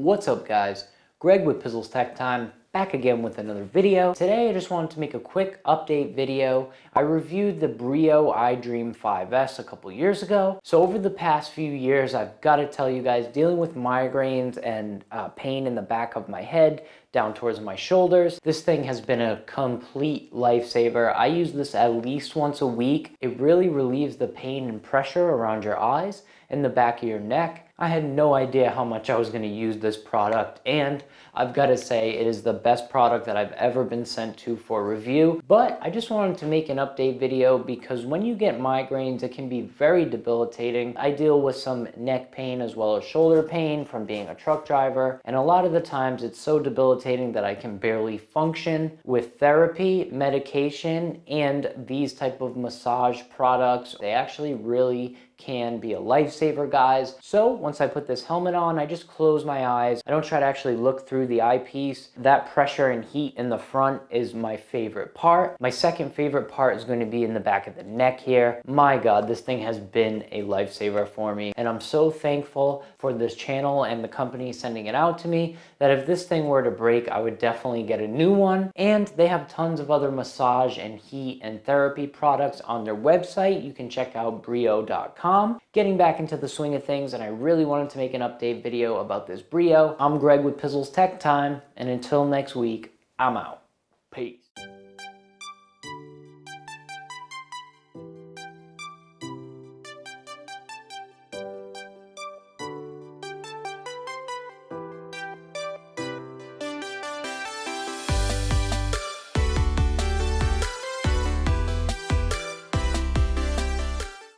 What's up guys? Greg with PizzlesTechTime, back again with another video. Today I just wanted to make a quick update video. I reviewed the Brio iDream 5S a couple years ago. So over the past few years, I've got to tell you guys, dealing with migraines and pain in the back of my head, down towards my shoulders, this thing has been a complete lifesaver. I use this at least once a week. It really relieves the pain and pressure around your eyes and the back of your neck. I had no idea how much I was going to use this product, and I've got to say it is the best product that I've ever been sent to for review. But I just wanted to make an update video because when you get migraines, it can be very debilitating. I deal with some neck pain as well as shoulder pain from being a truck driver, and a lot of the times it's so debilitating that I can barely function. With therapy, medication, and these type of massage products, they actually really can be a lifesaver, guys. So once I put this helmet on, I just close my eyes. I don't try to actually look through the eyepiece. That pressure and heat in the front is my favorite part. My second favorite part is going to be in the back of the neck here. My God, this thing has been a lifesaver for me, and I'm so thankful for this channel and the company sending it out to me that if this thing were to break, I would definitely get a new one. And they have tons of other massage and heat and therapy products on their website. You can check out Brio.com. Getting back into the swing of things, and I really wanted to make an update video about this Brio. I'm Greg with PizzlesTechTime, and until next week, I'm out. Peace.